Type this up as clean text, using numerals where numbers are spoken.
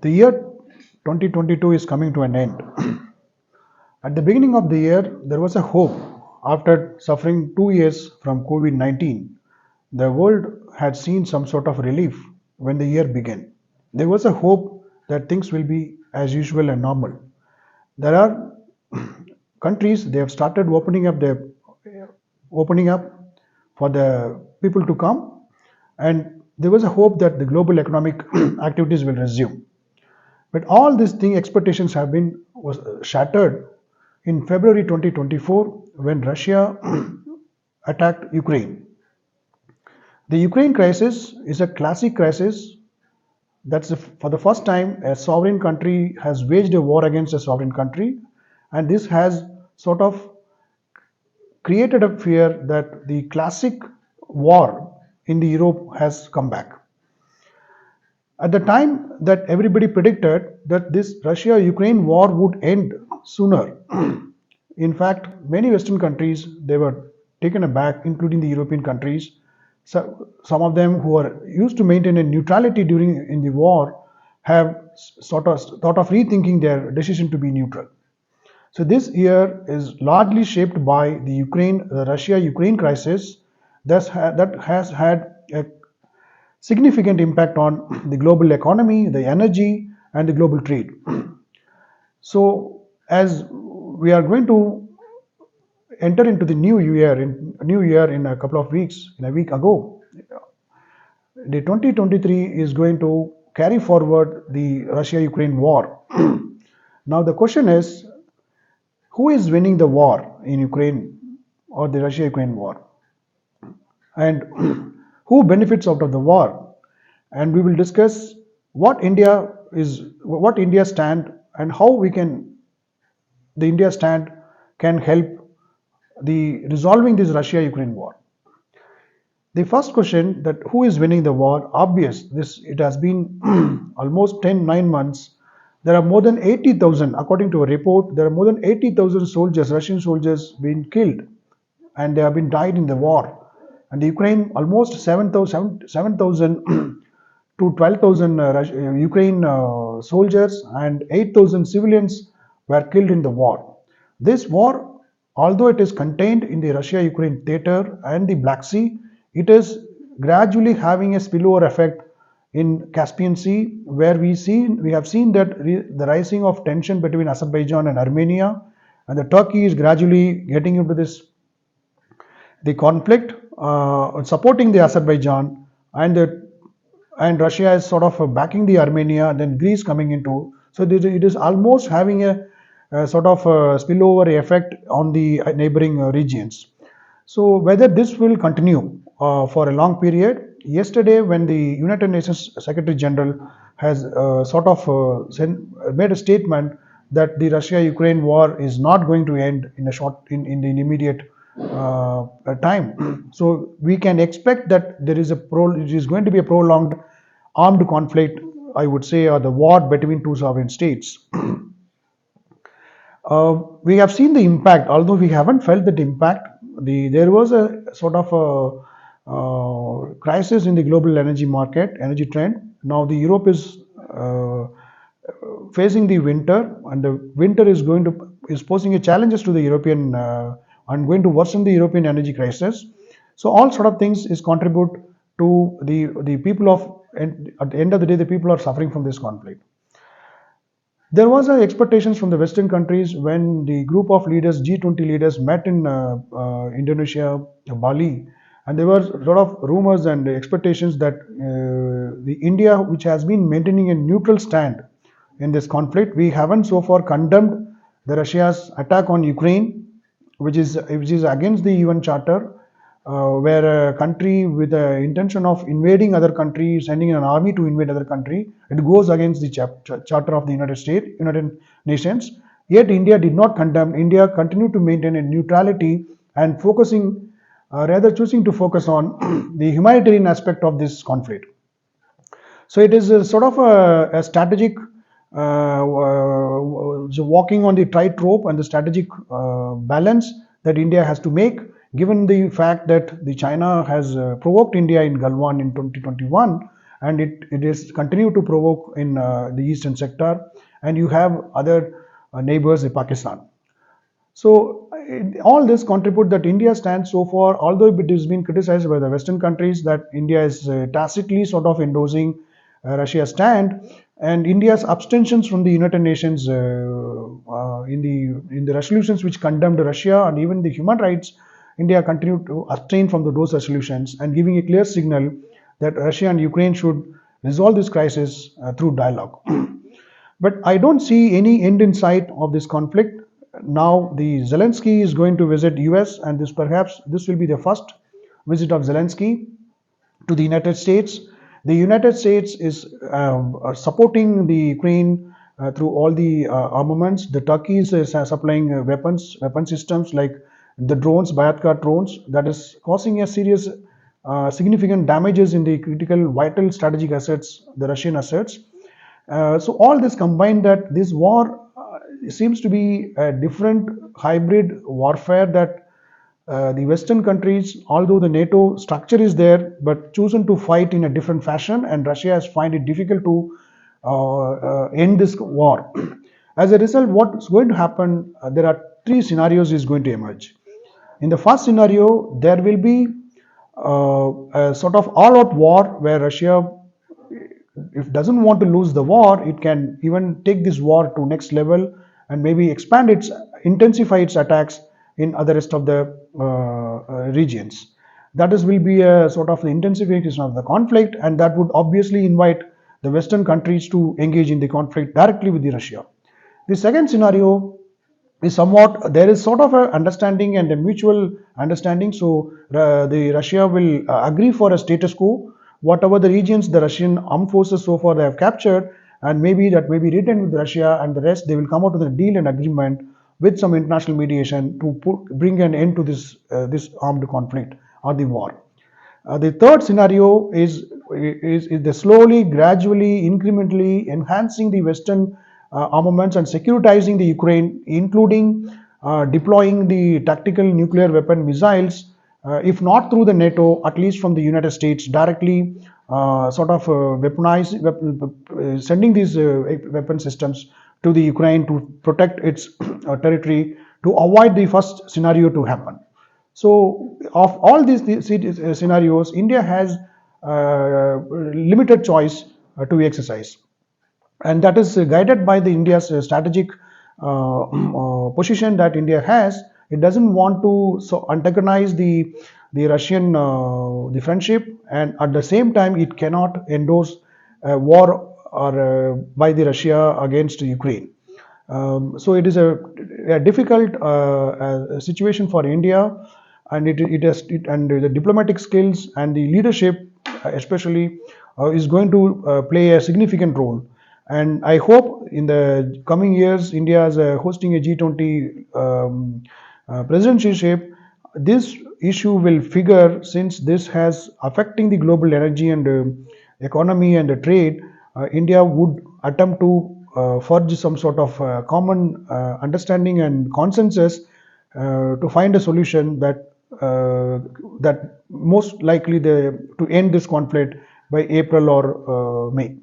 The year 2022 is coming to an end. At the beginning of the year, there was a hope. After suffering 2 years from COVID-19, the world had seen some sort of relief when the year began. There was a hope that things will be as usual and normal. There are countries, they have started opening up for the people to come, and there was a hope that the global economic activities will resume. But all these expectations have been was shattered in February 2024 when Russia attacked Ukraine. The Ukraine crisis is a classic crisis. For the first time a sovereign country has waged a war against a sovereign country, and this has sort of created a fear that the classic war in the Europe has come back. At the time that everybody predicted that this Russia-Ukraine war would end sooner, in fact, many Western countries, they were taken aback, including the European countries. So, some of them who are used to maintain a neutrality in the war have sort of thought of rethinking their decision to be neutral. So this year is largely shaped by the Russia-Ukraine crisis that has had a significant impact on the global economy, the energy, and the global trade. So as we are going to enter into the new year in a couple of weeks, in a week ago, the 2023 is going to carry forward the Russia-Ukraine war. Now the question is, who is winning the war in Ukraine or the Russia-Ukraine war? And who benefits out of the war? And we will discuss what India stand and how the India stand can help the resolving this Russia-Ukraine war. The first question, that who is winning the war, obvious. It has been almost 9 months. There are more than 80,000, according to a report, there are more than 80,000 soldiers, Russian soldiers, been killed, and they have been died in the war. And the Ukraine, almost 7,000 to 12,000 Ukraine soldiers and 8,000 civilians were killed in the war. This war, although it is contained in the Russia-Ukraine theater and the Black Sea, it is gradually having a spillover effect in Caspian Sea, where we have seen that the rising of tension between Azerbaijan and Armenia, and the Turkey is gradually getting into the conflict, supporting the Azerbaijan, and Russia is sort of backing the Armenia, and then Greece coming into. So it is almost having a sort of spillover effect on the neighboring regions. So whether this will continue for a long period. Yesterday, when the United Nations Secretary General has made a statement that the Russia-Ukraine war is not going to end in the immediate time. So we can expect that it is going to be a prolonged armed conflict, I would say, or the war between two sovereign states. We have seen the impact, although we haven't felt that impact. There was a sort of a crisis in the global energy trend. Now the Europe is facing the winter, and the winter is posing a challenges to the European and going to worsen the European energy crisis. So all sort of things is contribute to the people at the end of the day, the people are suffering from this conflict. There was expectations from the Western countries when the group of leaders, G20 leaders, met in Indonesia, Bali, and there were a lot of rumors and expectations that the India, which has been maintaining a neutral stand in this conflict, we haven't so far condemned the Russia's attack on Ukraine, which is against the UN Charter, where a country with the intention of invading other country, sending an army to invade other country, it goes against the Charter of the United Nations. Yet India did not condemn. India continued to maintain a neutrality and choosing to focus on the humanitarian aspect of this conflict. So it is a sort of a strategic walking on the tightrope and the strategic balance that India has to make, given the fact that China has provoked India in Galwan in 2021, and it is continue to provoke in the eastern sector, and you have other neighbors in Pakistan. So all this contribute that India stands so far, although it has been criticized by the Western countries that India is tacitly sort of endorsing Russia's stand, and India's abstentions from the United Nations in the resolutions which condemned Russia and even the human rights. India continued to abstain from those resolutions and giving a clear signal that Russia and Ukraine should resolve this crisis through dialogue. But I don't see any end in sight of this conflict. Now the Zelensky is going to visit US, and this will be the first visit of Zelensky to the United States. The United States is supporting the Ukraine through all the armaments. The Turkey is supplying weapon systems like the drones, Bayraktar drones, that is causing a serious, significant damages in the critical, vital strategic assets, the Russian assets. So all this combined, that this war seems to be a different hybrid warfare that the Western countries, although the NATO structure is there, but chosen to fight in a different fashion, and Russia has find it difficult to end this war. As a result, what's going to happen? There are three scenarios is going to emerge. In the first scenario, there will be a sort of all-out war where Russia, if doesn't want to lose the war, it can even take this war to next level and maybe expand its, intensify its attacks in other rest of the regions. That is will be a sort of the intensification of the conflict, and that would obviously invite the Western countries to engage in the conflict directly with the Russia. The second scenario is somewhat, there is sort of a understanding and a mutual understanding. So the Russia will agree for a status quo, whatever the regions the Russian armed forces so far they have captured, and maybe that may be written with Russia, and the rest they will come out with a deal and agreement with some international mediation to bring an end to this armed conflict or the war. The third scenario is the slowly, gradually, incrementally enhancing the Western armaments and securitizing the Ukraine, including deploying the tactical nuclear weapon missiles, if not through the NATO, at least from the United States directly, sending these weapon systems to the Ukraine to protect its territory, to avoid the first scenario to happen. So, of all these scenarios, India has limited choice to exercise, and that is guided by the India's strategic position that India has. It doesn't want to antagonize the Russian the friendship, and at the same time, it cannot endorse a war or by the Russia against Ukraine. So it is a difficult situation for India, and and the diplomatic skills and the leadership, especially, is going to play a significant role. And I hope in the coming years, India is hosting a G20 presidencyship, this issue will figure, since this has affecting the global energy and economy and trade. India would attempt to forge some sort of common understanding and consensus to find a solution that most likely to end this conflict by April or May.